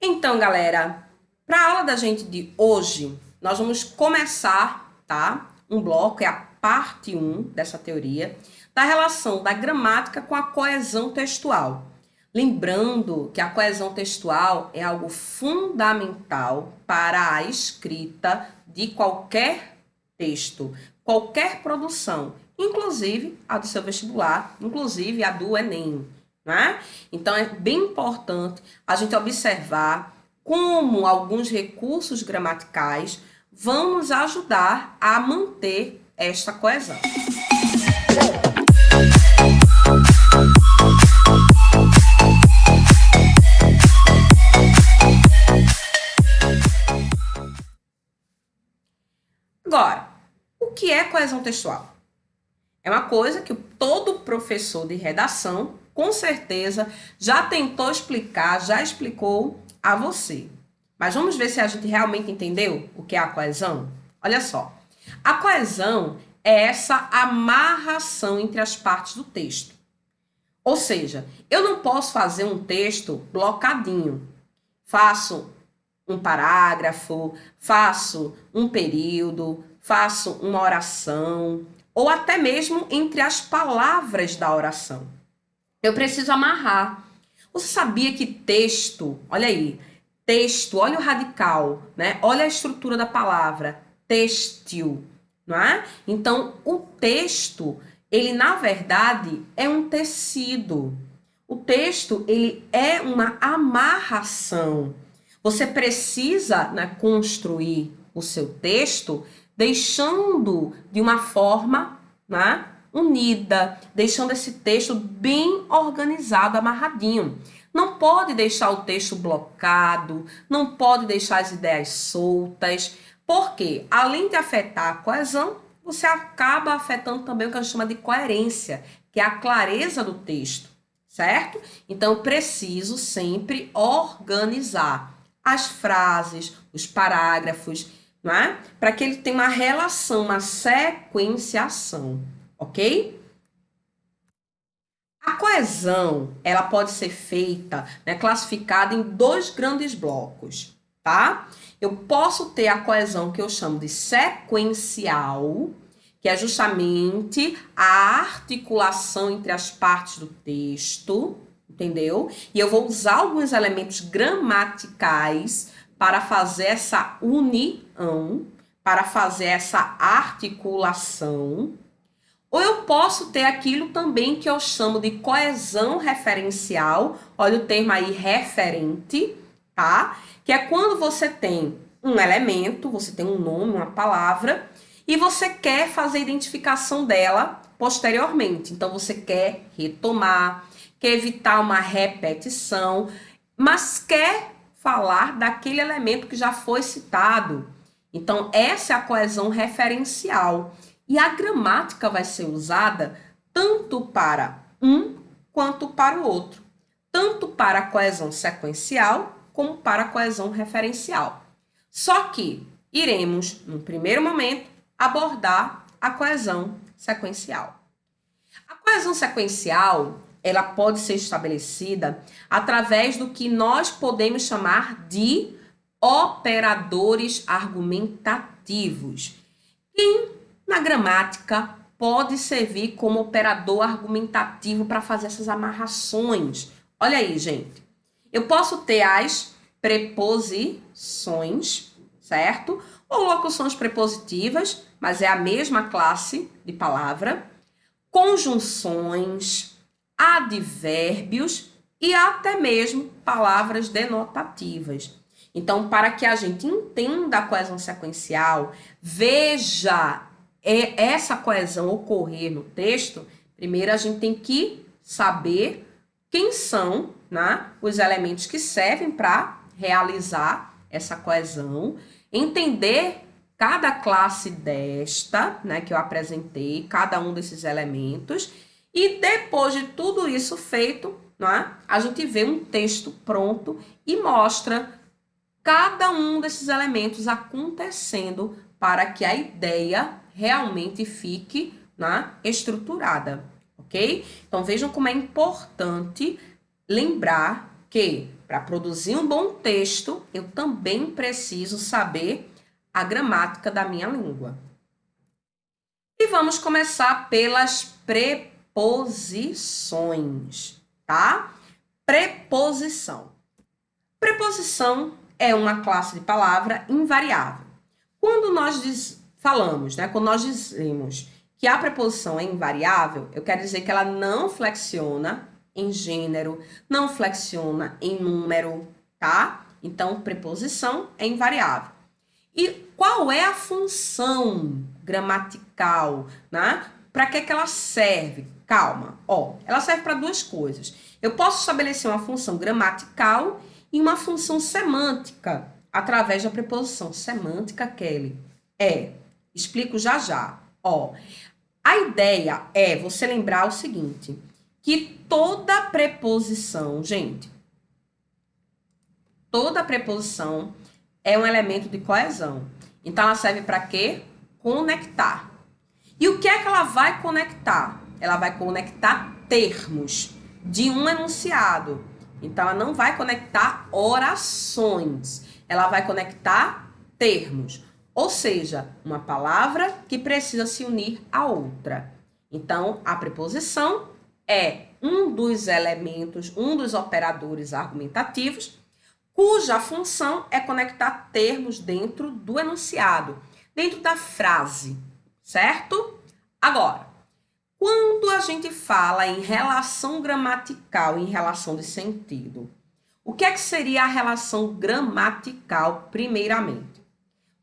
Então, galera, para a aula da gente de hoje, nós vamos começar, tá? Um bloco, é a parte 1 dessa teoria, da relação da gramática com a coesão textual. Lembrando que a coesão textual é algo fundamental para a escrita de qualquer texto, qualquer produção, inclusive a do seu vestibular, inclusive a do Enem, né? Então é bem importante a gente observar como alguns recursos gramaticais vão nos ajudar a manter esta coesão. Agora, o que é coesão textual? É uma coisa que todo professor de redação, com certeza, já tentou explicar, já explicou a você. Mas vamos ver se a gente realmente entendeu o que é a coesão? Olha só. A coesão é essa amarração entre as partes do texto. Ou seja, eu não posso fazer um texto blocadinho. Faço um parágrafo, faço um período, faço uma oração, ou até mesmo entre as palavras da oração. Eu preciso amarrar. Você sabia que texto, olha aí, texto, olha o radical, né? Olha a estrutura da palavra, têxtil, não é? Então, o texto, ele na verdade é um tecido. O texto, ele é uma amarração. Você precisa, né, construir o seu texto deixando de uma forma, né, unida, deixando esse texto bem organizado, amarradinho. Não pode deixar o texto blocado, não pode deixar as ideias soltas, porque além de afetar a coesão, você acaba afetando também o que a gente chama de coerência, que é a clareza do texto, certo? Então, eu preciso sempre organizar as frases, os parágrafos, não é? Para que ele tenha uma relação, uma sequenciação, ok? A coesão, ela pode ser feita, né, classificada em dois grandes blocos, tá? Eu posso ter a coesão que eu chamo de sequencial, que é justamente a articulação entre as partes do texto, entendeu? E eu vou usar alguns elementos gramaticais para fazer essa união, para fazer essa articulação. Ou eu posso ter aquilo também que eu chamo de coesão referencial, olha o termo aí, referente, tá? Que é quando você tem um elemento, você tem um nome, uma palavra, e você quer fazer a identificação dela posteriormente. Então, você quer retomar, quer evitar uma repetição, mas quer falar daquele elemento que já foi citado. Então, essa é a coesão referencial. E a gramática vai ser usada tanto para um quanto para o outro, tanto para a coesão sequencial como para a coesão referencial. Só que iremos, no primeiro momento, abordar a coesão sequencial. A coesão sequencial, ela pode ser estabelecida através do que nós podemos chamar de operadores argumentativos. Quem na gramática pode servir como operador argumentativo para fazer essas amarrações. Olha aí, gente. Eu posso ter as preposições, certo? Ou locuções prepositivas, mas é a mesma classe de palavra, conjunções, advérbios e até mesmo palavras denotativas. Então, para que a gente entenda a coesão sequencial, veja essa coesão ocorrer no texto, primeiro a gente tem que saber quem são, né, os elementos que servem para realizar essa coesão, entender cada classe desta, né, que eu apresentei, cada um desses elementos, e depois de tudo isso feito, né, a gente vê um texto pronto e mostra cada um desses elementos acontecendo para que a ideia realmente fique, né, estruturada, ok? Então vejam como é importante lembrar que para produzir um bom texto, eu também preciso saber a gramática da minha língua. E vamos começar pelas preposições, tá? Preposição. Preposição é uma classe de palavra invariável. Quando nós falamos, né? Quando nós dizemos que a preposição é invariável, eu quero dizer que ela não flexiona em gênero, não flexiona em número, tá? Então, preposição é invariável. E qual é a função gramatical, né? Para que ela serve? Calma, ó, ela serve para duas coisas. Eu posso estabelecer uma função gramatical e uma função semântica através da preposição. Semântica, Kelly, explico já já. Ó, a ideia é você lembrar o seguinte, que toda preposição, gente, toda preposição é um elemento de coesão. Então, ela serve para quê? Conectar. E o que é que ela vai conectar? Ela vai conectar termos de um enunciado. Então, ela não vai conectar orações. Ela vai conectar termos. Ou seja, uma palavra que precisa se unir a outra. Então, a preposição é um dos elementos, um dos operadores argumentativos, cuja função é conectar termos dentro do enunciado, dentro da frase, certo? Agora, quando a gente fala em relação gramatical, em relação de sentido, o que é que seria a relação gramatical, primeiramente?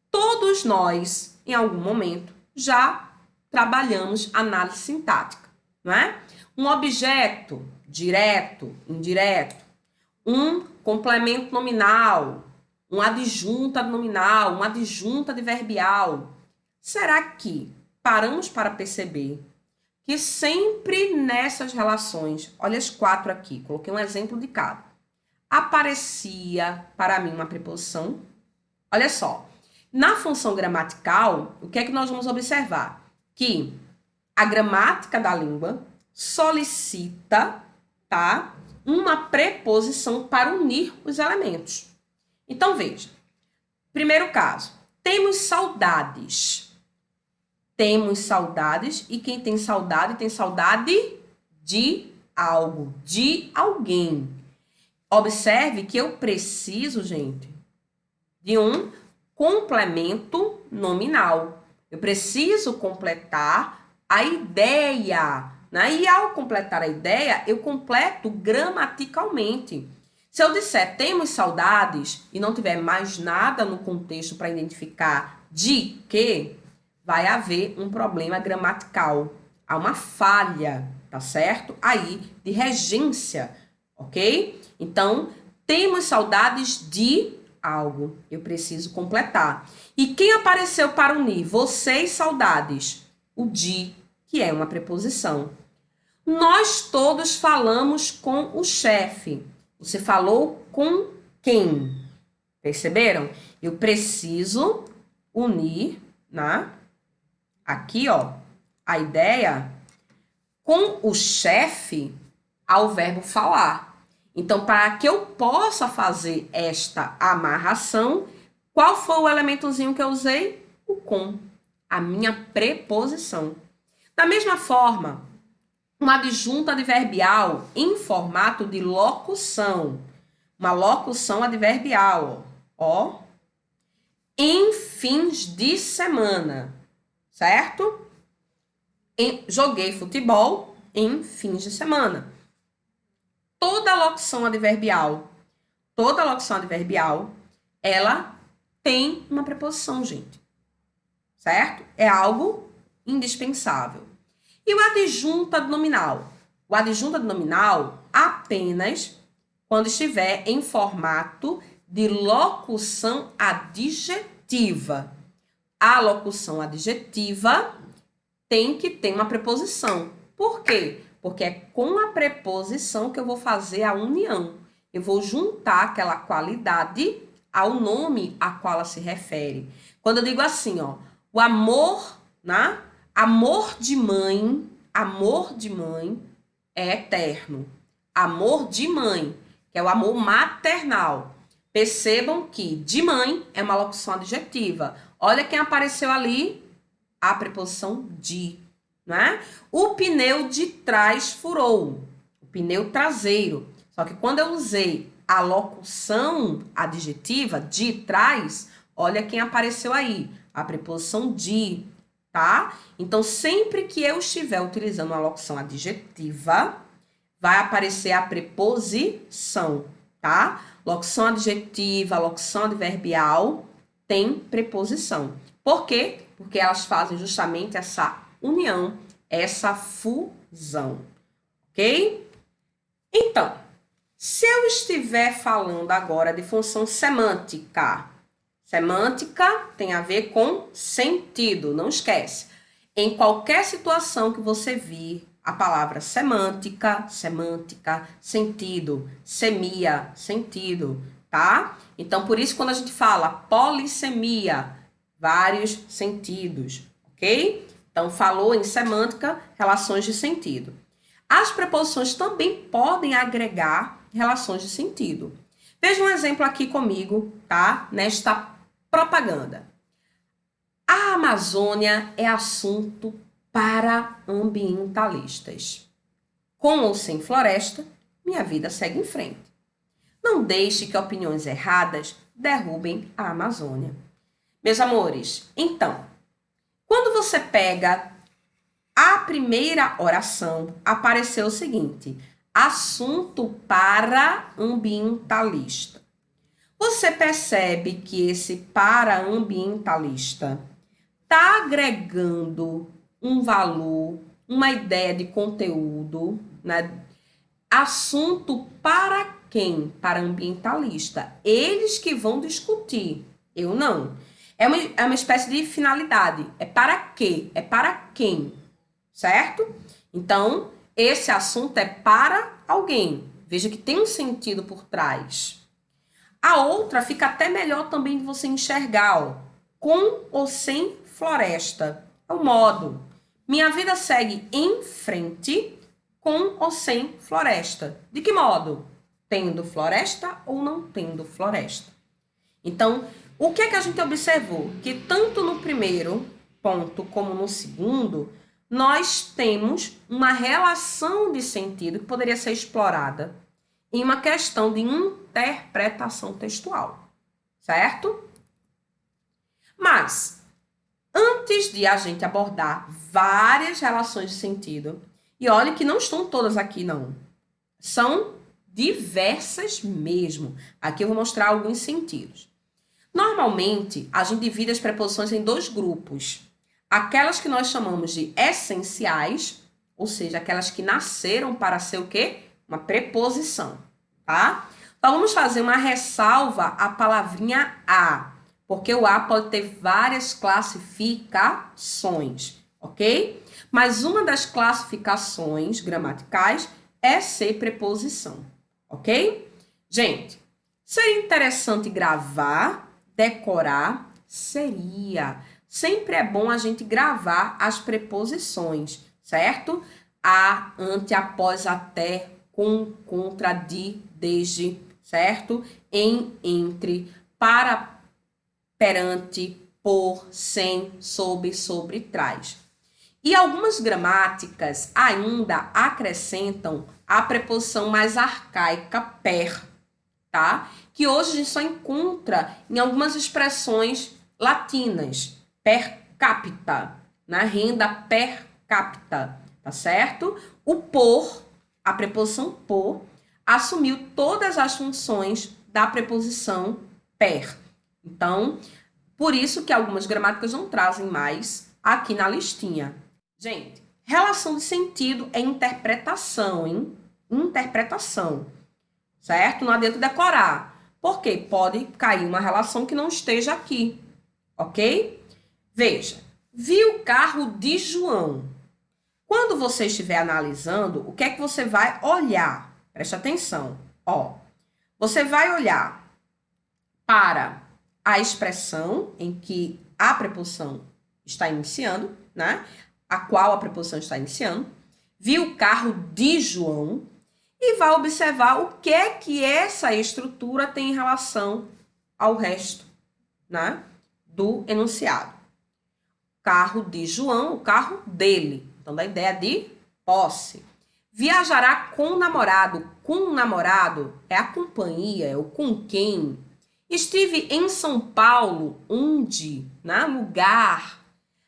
Todos nós, em algum momento, já trabalhamos análise sintática, não é? Um objeto, direto, indireto, um complemento nominal, um adjunto nominal, uma adjunta adverbial. Será que paramos para perceber que sempre nessas relações, olha as 4 aqui, coloquei um exemplo de cada, aparecia para mim uma preposição? Olha só, na função gramatical, o que é que nós vamos observar? Que a gramática da língua solicita, tá, uma preposição para unir os elementos. Então, veja. Primeiro caso, temos saudades. Temos saudades e quem tem saudade de algo, de alguém. Observe que eu preciso, gente, de um complemento nominal. Eu preciso completar a ideia, né? E ao completar a ideia, eu completo gramaticalmente. Se eu disser temos saudades e não tiver mais nada no contexto para identificar de que, vai haver um problema gramatical. Há uma falha, tá certo? Aí, de regência, ok? Então, temos saudades de algo. Eu preciso completar. E quem apareceu para unir vocês saudades? O de, que é uma preposição. Nós todos falamos com o chefe. Você falou com quem? Perceberam? Eu preciso unir, né? Aqui, ó, a ideia com o chefe ao verbo falar. Então, para que eu possa fazer esta amarração, qual foi o elementozinho que eu usei? O com, a minha preposição. Da mesma forma, uma adjunta adverbial em formato de locução. Uma locução adverbial, ó. Em fins de semana, certo? Joguei futebol em fins de semana. Toda locução adverbial, ela tem uma preposição, gente. Certo? É algo indispensável. E o adjunto nominal? O adjunto nominal apenas quando estiver em formato de locução adjetiva. A locução adjetiva tem que ter uma preposição. Por quê? Porque é com a preposição que eu vou fazer a união. Eu vou juntar aquela qualidade ao nome a qual ela se refere. Quando eu digo assim, ó, o amor, né? Amor de mãe é eterno. Amor de mãe. que é o amor maternal. Percebam que de mãe é uma locução adjetiva. Olha quem apareceu ali, a preposição de, né? O pneu de trás furou, o pneu traseiro. Só que quando eu usei a locução adjetiva de trás, olha quem apareceu aí, a preposição de, tá? Então, sempre que eu estiver utilizando uma locução adjetiva, vai aparecer a preposição, tá? Locução adjetiva, locução adverbial, tem preposição. Por quê? Porque elas fazem justamente essa união, essa fusão, ok? Então, se eu estiver falando agora de função semântica, semântica tem a ver com sentido, não esquece. Em qualquer situação que você vir a palavra semântica, semântica, sentido, semia, sentido, tá? Então, por isso, quando a gente fala polissemia, vários sentidos, ok? Então, falou em semântica, relações de sentido. As preposições também podem agregar relações de sentido. Veja um exemplo aqui comigo, tá? Nesta propaganda. A Amazônia é assunto para ambientalistas. Com ou sem floresta, minha vida segue em frente. Não deixe que opiniões erradas derrubem a Amazônia. Meus amores, então, quando você pega a primeira oração, apareceu o seguinte: assunto para ambientalista. Você percebe que esse para ambientalista está agregando um valor, uma ideia de conteúdo, né? Assunto para quem? Para ambientalista. Eles que vão discutir, eu não. É uma espécie de finalidade. É para quê? É para quem? Certo? Então, esse assunto é para alguém. Veja que tem um sentido por trás. A outra fica até melhor também de você enxergar, ó, com ou sem floresta. É o modo. Minha vida segue em frente com ou sem floresta. De que modo? Tendo floresta ou não tendo floresta. Então, o que é que a gente observou? Que tanto no primeiro ponto como no segundo, nós temos uma relação de sentido que poderia ser explorada em uma questão de interpretação textual, certo? Mas, antes de a gente abordar várias relações de sentido, e olha que não estão todas aqui, não. São diversas mesmo. Aqui eu vou mostrar alguns sentidos. Normalmente, a gente divide as preposições em dois grupos. Aquelas que nós chamamos de essenciais, ou seja, aquelas que nasceram para ser o quê? Uma preposição, tá? Então, vamos fazer uma ressalva à palavrinha a, porque o a pode ter várias classificações, ok? Mas uma das classificações gramaticais é ser preposição, ok? Gente, seria interessante gravar, decorar? Seria. Sempre é bom a gente gravar as preposições, certo? A, ante, após, até, com, contra, de, desde, certo? Em, entre, para, perante, por, sem, sob, sobre, trás. E algumas gramáticas ainda acrescentam a preposição mais arcaica per, tá? Que hoje a gente só encontra em algumas expressões latinas. Per capita, na renda per capita, tá certo? O por, a preposição por, assumiu todas as funções da preposição per. Então, por isso que algumas gramáticas não trazem mais aqui na listinha. Gente, relação de sentido é interpretação, hein? Interpretação, certo? Não adianta decorar, porque pode cair uma relação que não esteja aqui, ok? Veja, vi o carro de João. Quando você estiver analisando, o que é que você vai olhar? Preste atenção. Ó, você vai olhar para a expressão em que a preposição está iniciando, né? A qual a preposição está iniciando. Vi o carro de João. e vai observar o que é que essa estrutura tem em relação ao resto, né, do enunciado. Carro de João, o carro dele. Então, da ideia de posse. Viajará com o namorado. Com o namorado é a companhia, é o com quem. Estive em São Paulo, onde, né, lugar.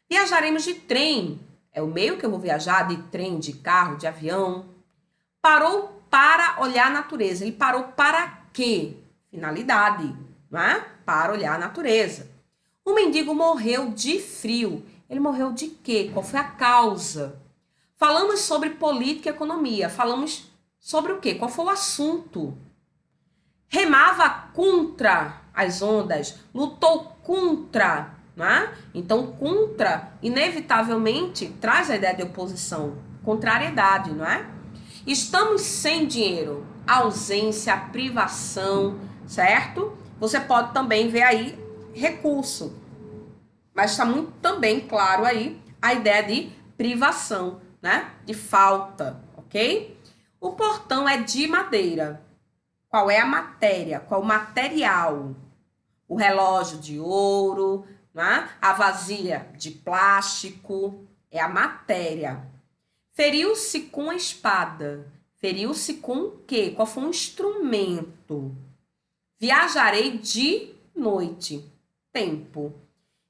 Viajaremos de trem. É o meio que eu vou viajar, de trem, de carro, de avião. Parou para olhar a natureza. Ele parou para quê? Finalidade, não é? Para olhar a natureza. O mendigo morreu de frio. Ele morreu de quê? Qual foi a causa? Falamos sobre política e economia. Falamos sobre o quê? Qual foi o assunto? Remava contra as ondas, lutou contra, né? Então, contra, inevitavelmente, traz a ideia de oposição, contrariedade, não é? Estamos sem dinheiro, ausência, privação, certo? Você pode também ver aí recurso, mas está muito também claro aí a ideia de privação, né? De falta, ok? O portão é de madeira. Qual é a matéria? Qual é o material? O relógio de ouro, né? A vasilha de plástico, é a matéria. Feriu-se com a espada. Feriu-se com o quê? Qual foi o instrumento? Viajarei de noite. Tempo.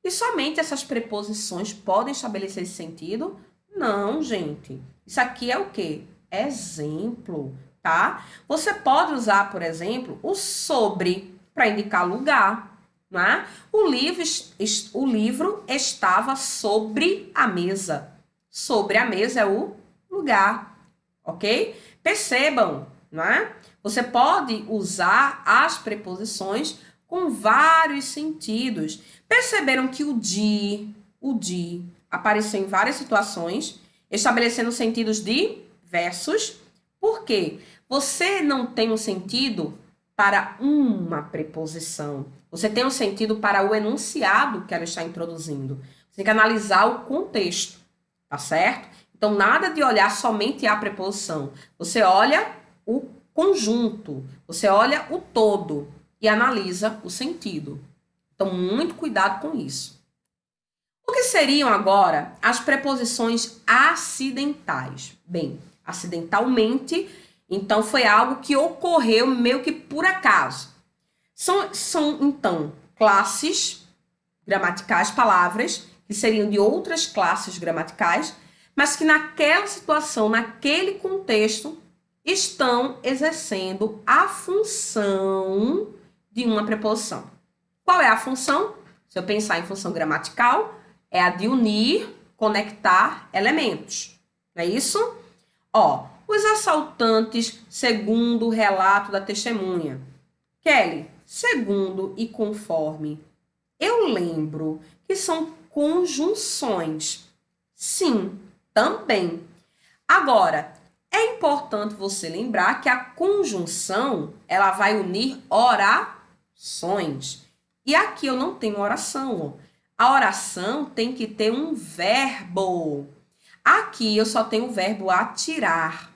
E somente essas preposições podem estabelecer esse sentido? Não, gente. Isso aqui é o quê? Exemplo, tá? Você pode usar, por exemplo, o sobre para indicar lugar, né? O livro estava sobre a mesa. Sobre a mesa é o lugar, ok? Percebam, né? Você pode usar as preposições com vários sentidos. Perceberam que o de, apareceu em várias situações, estabelecendo sentidos de versos. Por quê? Você não tem um sentido para uma preposição. Você tem um sentido para o enunciado que ela está introduzindo. Você tem que analisar o contexto, tá certo? Então, nada de olhar somente a preposição. Você olha o conjunto, você olha o todo e analisa o sentido. Então, muito cuidado com isso. O que seriam agora as preposições acidentais? Bem, acidentalmente, então foi algo que ocorreu meio que por acaso. São então, classes gramaticais, palavras que seriam de outras classes gramaticais, mas que naquela situação, naquele contexto, estão exercendo a função de uma preposição. Qual é a função? Se eu pensar em função gramatical, é a de unir, conectar elementos. Não é isso? Ó, os assaltantes, segundo o relato da testemunha. Kelly, segundo e conforme. Eu lembro que são conjunções. Sim, também. Agora, é importante você lembrar que a conjunção, ela vai unir orações. E aqui eu não tenho oração. Ó. A oração tem que ter um verbo. Aqui eu só tenho o verbo atirar.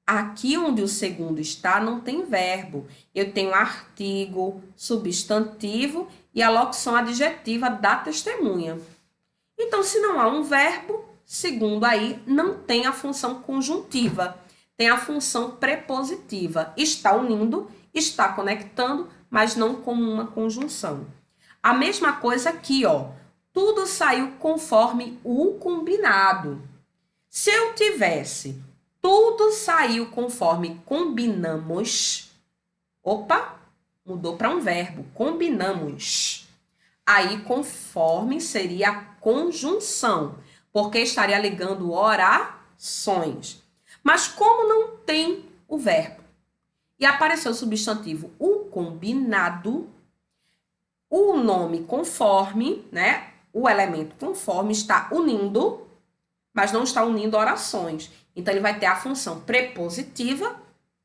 Aqui onde o segundo está, não tem verbo. Eu tenho artigo, substantivo e a locução adjetiva da testemunha. Então, se não há um verbo, segundo aí, não tem a função conjuntiva. Tem a função prepositiva. Está unindo, está conectando, mas não como uma conjunção. A mesma coisa aqui, ó. Tudo saiu conforme o combinado. Se eu tivesse tudo saiu conforme combinamos. Opa, mudou para um verbo. Combinamos. Aí, conforme seria a conjunção, porque estaria ligando orações. Mas como não tem o verbo e apareceu o substantivo o combinado, o nome conforme, né? O elemento conforme está unindo, mas não está unindo orações. Então, ele vai ter a função prepositiva,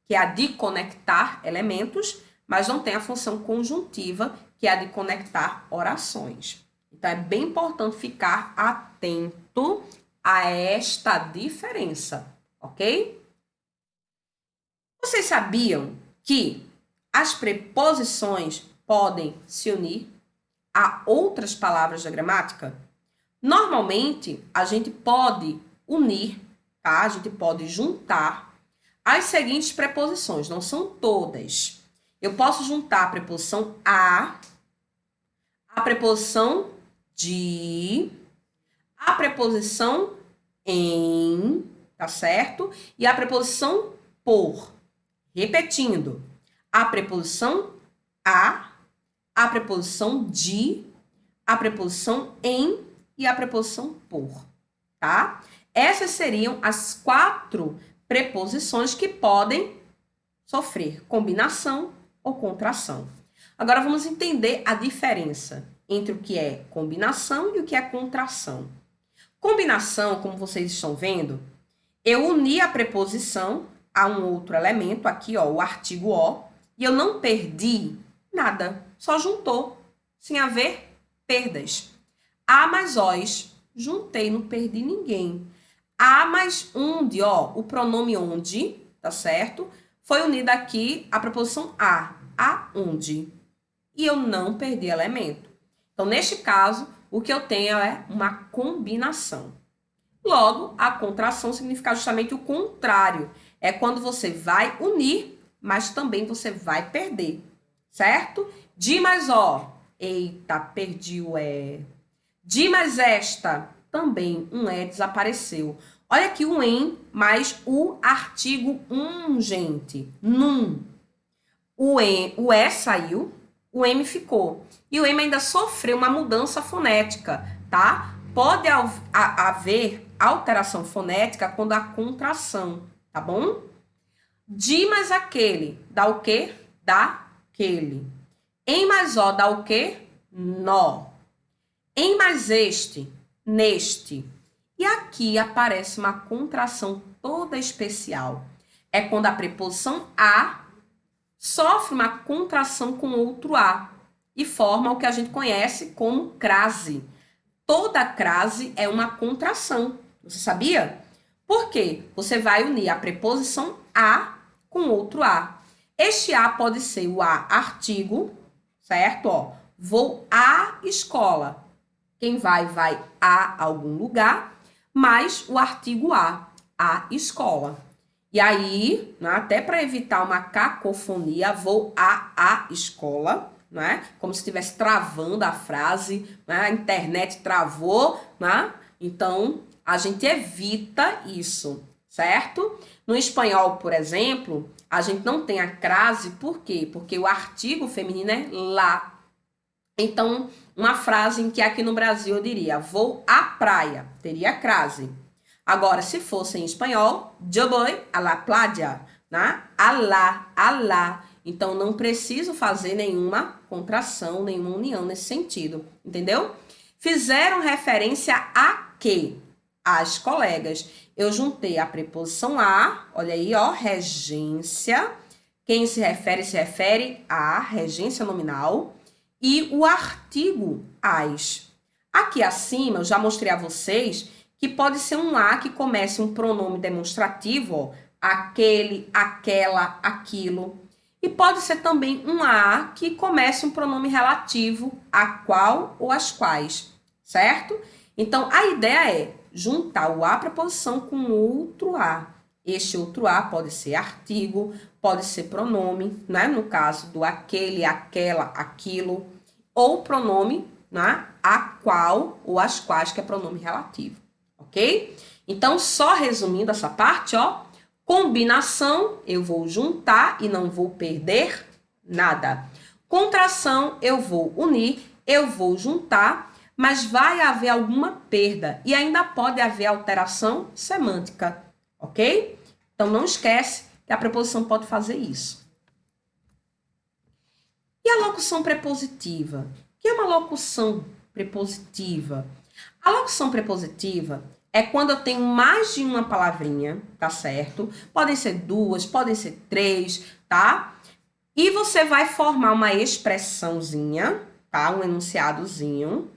que é a de conectar elementos, mas não tem a função conjuntiva, que é a de conectar orações. Então, é bem importante ficar atento a esta diferença, ok? Vocês sabiam que as preposições podem se unir a outras palavras da gramática? Normalmente, a gente pode unir, tá? A gente pode juntar as seguintes preposições, não são todas. Eu posso juntar a preposição a preposição de, a preposição em, tá certo? E a preposição por. Repetindo, a preposição a preposição de, a preposição em e a preposição por, tá? Essas seriam as 4 preposições que podem sofrer combinação ou contração. Agora vamos entender a diferença entre o que é combinação e o que é contração. Combinação, como vocês estão vendo, eu uni a preposição a um outro elemento, aqui, ó, o artigo o, e eu não perdi nada, só juntou, sem haver perdas. A mais os, juntei, não perdi ninguém. A mais onde, ó, o pronome onde, tá certo? Foi unida aqui a preposição aonde. E eu não perdi elemento. Então, neste caso, o que eu tenho é uma combinação. Logo, a contração significa justamente o contrário. É quando você vai unir, mas também você vai perder, certo? De mais ó, eita, perdi o é. De mais esta, também um é desapareceu. Olha aqui o em mais o artigo gente. Num. O é saiu, o M ficou. E o M ainda sofreu uma mudança fonética, tá? Pode haver alteração fonética quando há contração, tá bom? De mais aquele, dá o quê? Dá aquele. Em mais ó, dá o quê? Nó. Em mais este, neste. E aqui aparece uma contração toda especial. É quando a preposição a sofre uma contração com outro a e forma o que a gente conhece como crase. Toda crase é uma contração. Você sabia? Por quê? Você vai unir a preposição a com outro a. Este a pode ser o a artigo, certo? Ó, vou à escola. Quem vai a algum lugar, mais o artigo a escola. E aí, né, até para evitar uma cacofonia, vou à escola, né? Como se estivesse travando a frase, né? A internet travou, né? Então, a gente evita isso, certo? No espanhol, por exemplo, a gente não tem a crase, por quê? Porque o artigo feminino é lá. Então, uma frase em que aqui no Brasil eu diria, vou à praia, teria crase. Agora, se fosse em espanhol, yo voy a la playa, né? A lá. Então, não preciso fazer nenhuma contração, nenhuma união nesse sentido, entendeu? Fizeram referência a quê? As colegas. Eu juntei a preposição a, olha aí, ó, regência. Quem se refere à regência nominal. E o artigo as. Aqui acima, eu já mostrei a vocês que pode ser um a que comece um pronome demonstrativo, ó, aquele, aquela, aquilo. E pode ser também um a que comece um pronome relativo, a qual ou as quais, certo? Então, a ideia é juntar o a preposição com outro a. Este outro a pode ser artigo, pode ser pronome, né? No caso do aquele, aquela, aquilo, ou pronome, né? A qual ou as quais, que é pronome relativo, ok? Então, só resumindo essa parte, ó, combinação, eu vou juntar e não vou perder nada. Contração, eu vou unir, eu vou juntar, mas vai haver alguma perda e ainda pode haver alteração semântica, ok? Então, não esquece que a preposição pode fazer isso. E a locução prepositiva? O que é uma locução prepositiva? A locução prepositiva é quando eu tenho mais de uma palavrinha, tá certo? Podem ser 2, podem ser 3, tá? E você vai formar uma expressãozinha, tá? Um enunciadozinho,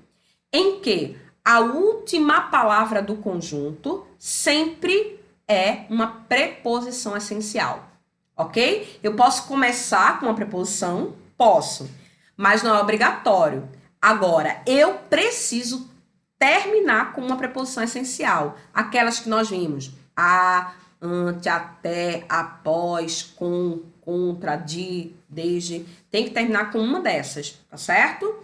em que a última palavra do conjunto sempre é uma preposição essencial, ok? Eu posso começar com uma preposição? Posso, mas não é obrigatório. Agora, eu preciso terminar com uma preposição essencial. Aquelas que nós vimos. A, ante, até, após, com, contra, de, desde. Tem que terminar com uma dessas, tá certo?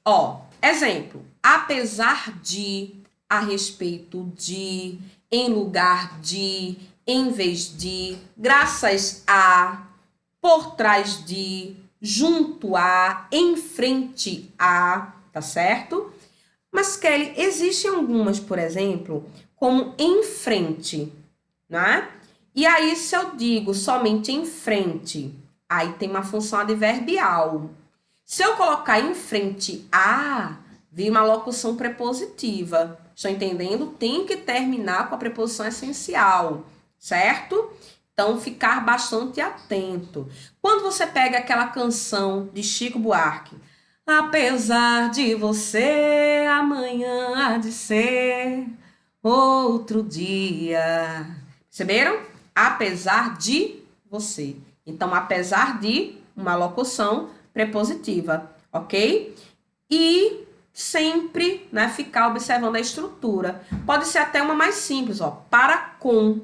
Ó, exemplo. Apesar de, a respeito de, em lugar de, em vez de, graças a, por trás de, junto a, em frente a, tá certo? Mas, Kelly, existem algumas, por exemplo, como em frente, né? E aí, se eu digo somente em frente, aí tem uma função adverbial. Se eu colocar em frente a, vem uma locução prepositiva. Estão entendendo? Tem que terminar com a preposição essencial, certo? Então, ficar bastante atento. Quando você pega aquela canção de Chico Buarque, apesar de você, amanhã há de ser outro dia. Perceberam? Apesar de você. Então, apesar de, uma locução prepositiva, ok? E sempre, né, ficar observando a estrutura. Pode ser até uma mais simples, ó, para com.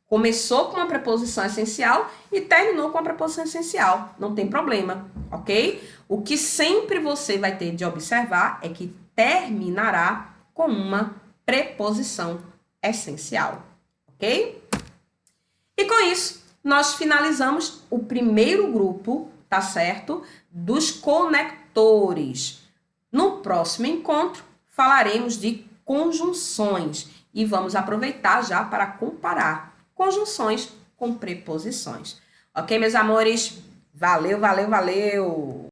Começou com uma preposição essencial e terminou com a preposição essencial. Não tem problema, ok? O que sempre você vai ter de observar é que terminará com uma preposição essencial, ok? E com isso, nós finalizamos o primeiro grupo, tá certo? Dos conectores. No próximo encontro, falaremos de conjunções e vamos aproveitar já para comparar conjunções com preposições. Ok, meus amores? Valeu, valeu, valeu!